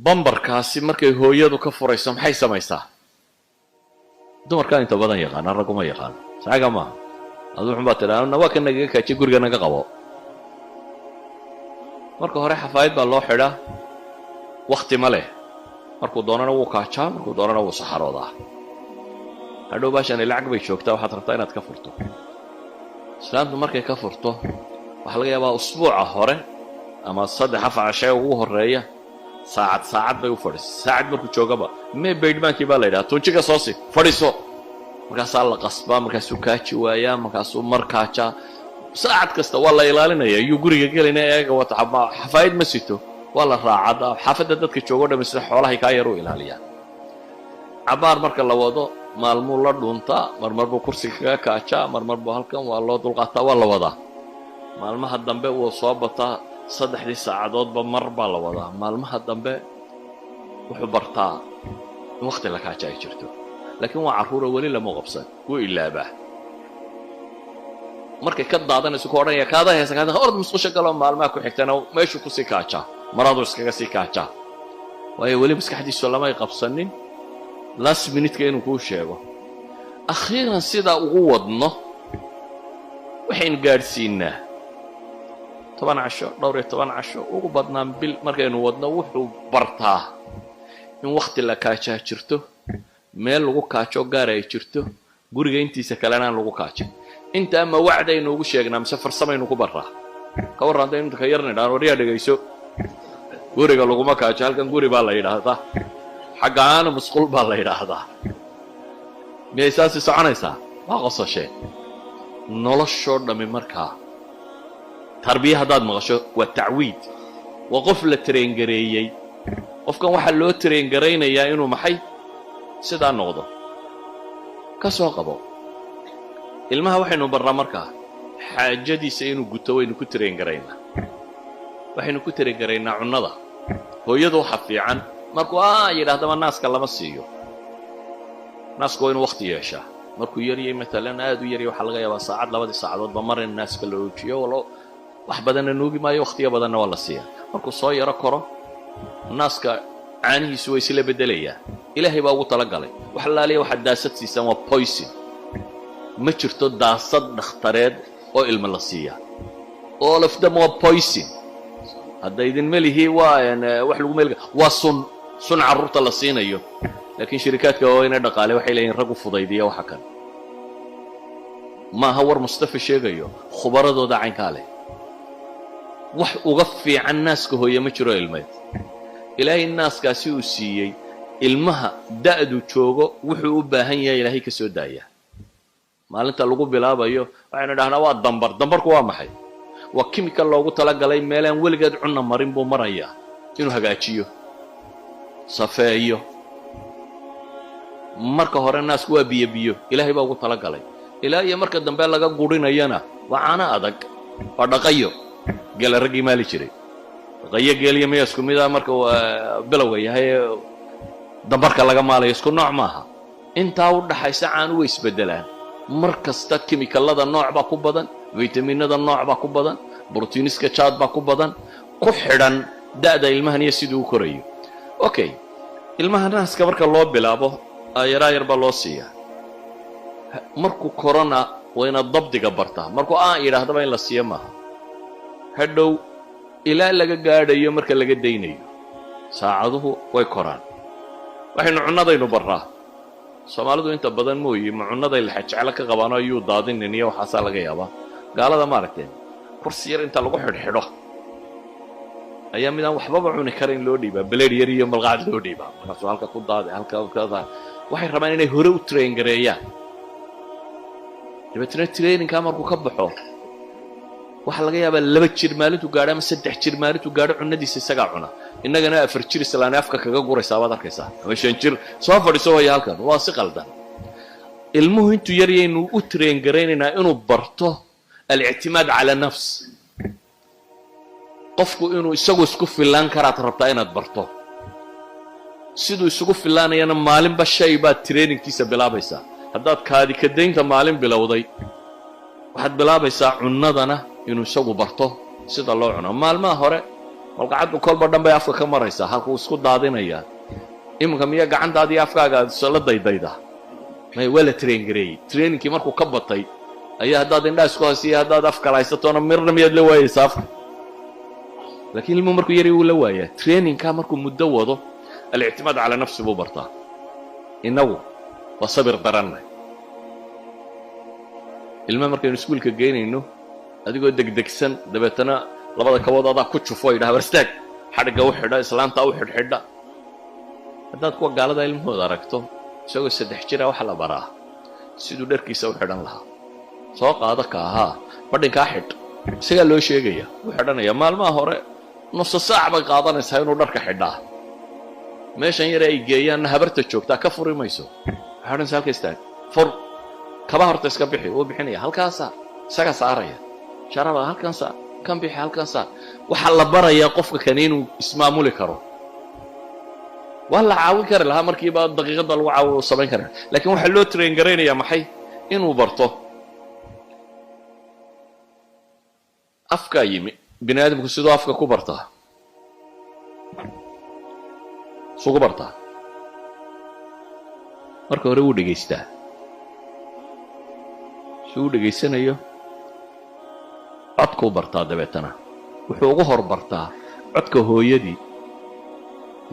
bambarkaasi markay hooyadu ka furayso maxay samaysaa dumarka inta badan yaqaan rag uma yaqaan saaga ma adu xun baa tiraahdo waa kan naga kaaji guriga naga qabo marka hore xafaayad baa loo xidhaa waqti ma leh markuu doonana wuu kaajaa markuu doonana wuu saxaroodaa hadhow baashan lacag bay joogtaa waxaad rabtaa inaad ka furto islaamtu markay ka furto waxa laga yaabaa usbuuca hore ama 3-4 cashay ugu horeeya saacad bay u fadhiso saacad markuu joogaba mee beedmaankii baa la yidhaha tunjiga soo si fadhiso markaasaa la qasbaa markaasuu kaaji waayaa markaasuu markaajaa saacad kasta waa la ilaalinaya iyuu guriga gelina eega wata xafaayad ma sito waa la raacada xaafadda dadka joogo dhamaysta xoolahay kaa yar u ilaaliyaan cabaar marka la wado maalmuu la dhuntaa marmar buu kursiga kaga kaajaa marmar buu halkan waa loo dulqaataa waa la wadaa maalmaha dambe wuu soo bataa 3 saacadoodba mar baa la wadaa maalmaha dambe wuxuu bartaa in waqti la kaaja ay jirto laakiin waa caruura weli lama qabsan wuu ilaabaa markay ka daadanayso ku odhanaya kaada heesa kaada ord musqusha galo maalmaha ku xigtana meeshu ku sii kaajaa maradu iskaga sii kaajaa waayo weli maskaxdiisu lama ay qabsanin last minute inuu ku sheego akhiiran sida ugu wadno waxaan gaarsiinaa 10 casho dhowr 10 casho ugu badnaan bil markaynu wadno wuxuu bartaa in waqti la kaajaa jirto meel lagu kaajo gaar ay jirto guriga intiisa kalena aan lagu kaajin inta ma wacdaynu ugu sheegnaa mise farsamaynu ku baraa ka warranta inta ka yarna dhaan wariya dhagayso guriga laguma kaajo halkan guri baa la yiraahdaa xagaana musqul baa la yiraahdaa meesaasi soconaysa waa qosashay noloshoo dhami markaa tarbiya hadaad maqasho waa tacwiid waa qof la train gareeyay qofkan waxa loo train gareynayaa inuu maxay sida noqdo ka soo qabo ilmaha waxaynu barraa markaa xaajadiisa inuu guto waynu ku train gareynaa waxaynu ku train gareynaa cunnada hooyadu waxa fiican markuu yidhaahdaba naaska lama siiyo naasku waa inuu waqti yeeshaa markuu yariyay maalan aad u yariyay waxa laga yaabaa saacad 2 saacadoodba mar in naaska la oojiyo walo wax badan nuugi maayo waqtiga badanna waa la siiyaa markuu soo yaro koro naaska caanihiisu way isla bedelayaan ilaahay baa ugu tala galay waxa laaliya waxa daasad siisan waa poison ma jirto daasad dhakhtareed oo ilmo la siiya all of them waa poison hadda idin melihi waa wax lagu meel waa sun carruurta la siinayo laakiin shirkadka oo inay dhaqaale waxay leeyihiin rag u fudaydiya waxa kan ma hawar mustafa sheegayo khubaradooda caynka leh wax uga fiican naaska hooyo ma jiro ilmeed ilaahay naaskaasi uu siiyay ilmaha da'du joogo wuxuu u baahan yahay ilaahay ka soo daaya maalinta lagu bilaabayo waxaynu dhahnaa waa dambarku waa maxay waa chemical loogu tala galay meelaan weligeed cunna marin buu marayaa inuu hagaajiyo safeeyo marka hore naasku waa biyo ilaahay baa ugu tala galay ilaa iyo marka dambe laga gurinayana waa caana adag waa dhaqayo gala ragii maali jiray dhaqayo geeliyo ma isku mid ah marka bilowga yahay dambarka laga maalayo isku nooc maaha intaa u dhaxaysa caan u isbedelaan markasta chemicalada nooc baa ku badan vitaminada nooc baa ku badan proteiniska jaad baa ku badan ku xidhan da'da ilmahan iyo siduu u korayo okay ilmaha naaska marka loo bilaabo yar baa loo siiyaa markuu corona wayna dabdiga bartaa markuu yiraahdaba in la siiyo maaha hadhow ilaa laga gaadhayo marka laga daynayo saacaduhu way koraan waxaynu cunnadaynu barraa Soomaalidu inta badan mooyee ma cunnaday la jecel ka qabaano ayuu daadinin iyo waxa laga yaabaa gaalada ma aragteen kursi yar inta lagu xidhxidho ayaa midaan waxba cuni karin loo dhiibaa baleed yar iyo malqaad loo dhiibaa markaas halka ku daaday halka kada waxay rabaan inay hore u train gareeyaan dibadna training-ka markuu ka baxo waxa laga yaabaa 2 jir maalintu gaadho ama 3 jir maalintu gaadho cunnadiisa isaga cuna innagana 4 jir islaan afka kaga guraysaa baad arkaysaa ama 5 jir soo fadhiso way halkan waa si qaldan ilmuhu intuu yar yahay inuu u train gareynaa inuu barto al-i'timaad ala nafs qofku inuu isagu isku filaan karaad rabtaa inaad barto siduu isugu filaanayana maalinba shay baad trainingkiisa bilaabaysaa haddaad kaadi ka daynta maalin bilowday waxaad bilaabaysaa cunnadana inuu isagu barto sida loo cuno maalmaha hore malqacaddu kolba dhan bay afka ka maraysaa halkuu isku daadinayaa iminka miya gacantaadii afkaaga la daydayda may waa la traingareeyey trainingkii markuu ka batay ayaa haddaad indhaha isku haysiyo haddaad af kala haysatoona mirna miyaad la waayaysaa afka laakiin ilmuhu markuu yari wuu la waayaa trainingkaa markuu muddo wado alictimaad calaa nafsi buu bartaa innagu waa sabir daranna ilma markaynu iskuulka geynayno adigoo degdegsan dabeetana labada kabood adaa ku jufo yidhaha warstaag xadhigga u xidha islaanta u xidhxidha haddaad kuwa gaalada ilmahooda aragto isagoo 3 jira waxa la baraa siduu dharkiisa u xidhan lahaa soo qaada ka ahaa badhinkaa xidh isagaa loo sheegaya u xidhanaya maalmaha hore nusu saac bay qaadanaysaa inuu dharka xidhaa meeshan yare ay geeyaanna habarta joogtaa ka furi mayso waxaa odhanaysa halka istaag fur kaba horta iska bixi wuu bixinaya halkaasaa isaga saaraya sharaba halkan saar kan bixi halkan saar waxaa la barayaa qofka kani inuu ismaamuli karo waa la caawin kari lahaa markiiba daqiiqada lagu caawiyo samayn kara laakiin waxaa loo train garaynayaa maxay inuu barto afka yimi bini aadamku sidoo afka ku bartaa sugu bartaa marka hore wuu dhegaystaa si uu dhegaysanayo codkuu bartaa dabeetana wuxuu ugu hor bartaa codka hooyadii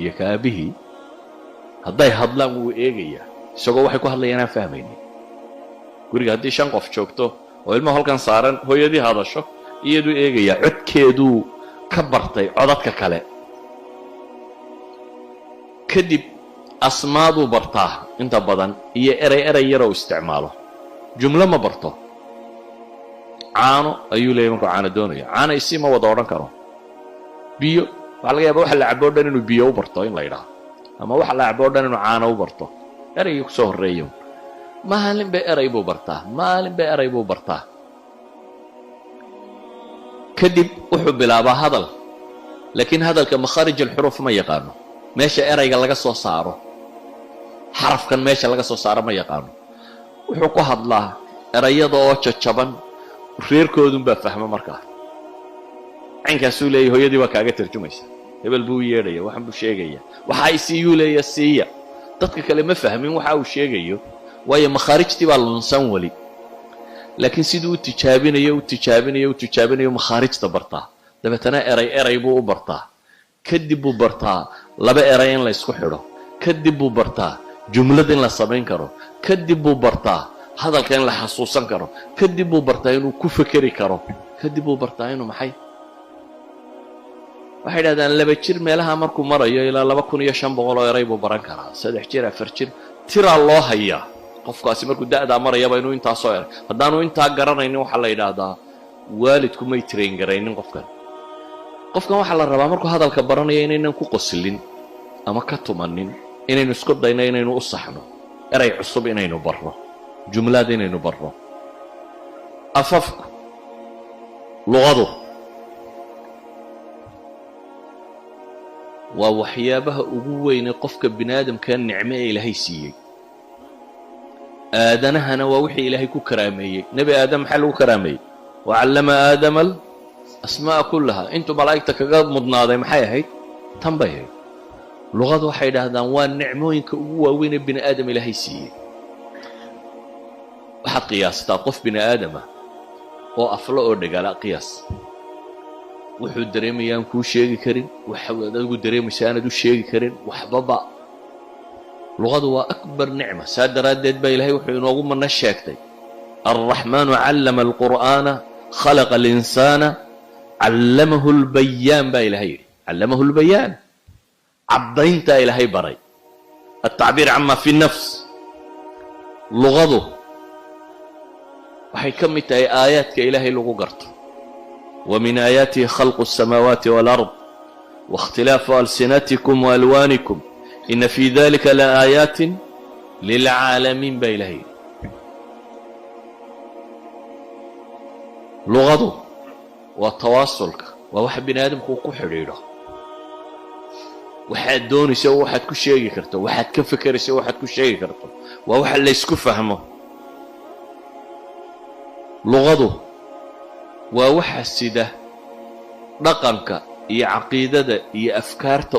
iyo kaabihii hadday hadlaan wuu eegayaa isagoo waxay ku hadlayaan aan fahmaynin guriga haddii 5 qof joogto oo ilmaha halkan saaran hooyadii hadasho iyaduu eegayaa codkeeduu ka bartay codadka kale kadib asmaaduu bartaa inta badan iyo erey yaroo isticmaalo jumlo ma barto caano ayuu leeyahay markuu caano doonayo caano isii ma wada odhan karo biyo waxaa laga yaabaa waxa la cabo dhan inuu biyo u barto in la yidhaahdo ama waxa la cabo dhan inuu caano u barto ereygii kusoo horreeyo maalinba erey buu bartaa kadib wuxuu bilaabaa hadal laakiin hadalka makhaarij alxuruuf ma yaqaano meesha ereyga laga soo saaro xarafkan meesha laga soo saaro ma yaqaano wuxuu ku hadlaa erayada oo jajaban reerkoodunbaa fahma markaa caynkaasuu leeyahy hooyadii waa kaaga tarjumaysa hebel buu yeedhaya waxan buu sheegaya waxa ay siiyuu leeya siiya dadka kale ma fahmin waxa uu sheegayo waayo makhaarijtii baa lunsan weli laakiin siduu u tijaabinayo makhaarijta bartaa dabeetana erey buu u bartaa kadib buu bartaa 2 erey in la isku xidho kadib buu bartaa jumlad in la samayn karo kadib buu bartaa hadalka in la xasuusan karo kadib buu bartaa inuu ku fekeri karo kadib buu bartaa inuu maxay waxay yidhahdaan 2 jir meelaha markuu marayo ilaa 2500 oo erey buu baran karaa 3 jir 4 jir tiraa loo hayaa qofkaasi markuu da'daa marayaba inuu intaa soo eray haddaanu intaa garanaynin waxaa la yidhaahdaa waalidku may train garaynin qofkan waxaa la rabaa markuu hadalka baranayo inaynan ku qoslin ama ka tumanin inaynu isku dayno inaynu u saxno erey cusub inaynu barno jumlad inaynu barno afafku luqadu waa waxyaabaha ugu weyn ee qofka bini'aadamka nicmo ee ilaahay siiyey aadanahana waa wixii ilaahay ku karaameeyey nebi aadam maxaa lagu karaameeyey wacallama aadama alasmaa'a kullaha intuu malaa'igta kaga mudnaaday maxay ahayd tan bay ahayd luqadu waxay idhaahdaan waa nicmooyinka ugu waaweyn ee bini aadam ilaahay siiyey waxaad qiyaastaa qof bini aadama oo aflo oo dhagaala qiyaas wuxuu dareemayaa aan kuu sheegi karin waxaad adigu dareemaysa aanad u sheegi karin waxbaba luqadu waa akbar nicma saa daraaddeed baa ilaahay wuxuu inoogu mana sheegtay alraxmaanu callama alqur'aana khalaqa alinsaana callamahu lbayaan baa ilahay yidhi callamahu lbayaan caddayntaa ilaahay baray altacbiir cama fi nafs luqadu waxay ka mid tahay aayaadka ilaahay lagu garto ومن آياته خلق السماوات والأرض واختلاف ألسنتكم وألوانكم إن في ذلك لآيات للعالمين بإلهي لغضه وتواصلك وواحد بن آدم كوكو حريره واحد دوني سوى واحد كل شيء كرته واحد كفكر سوى واحد كل شيء كرته وواحد لا يسكو فهمه لغضه waa waxa sida dhaqanka iyo caqiidada iyo afkaarta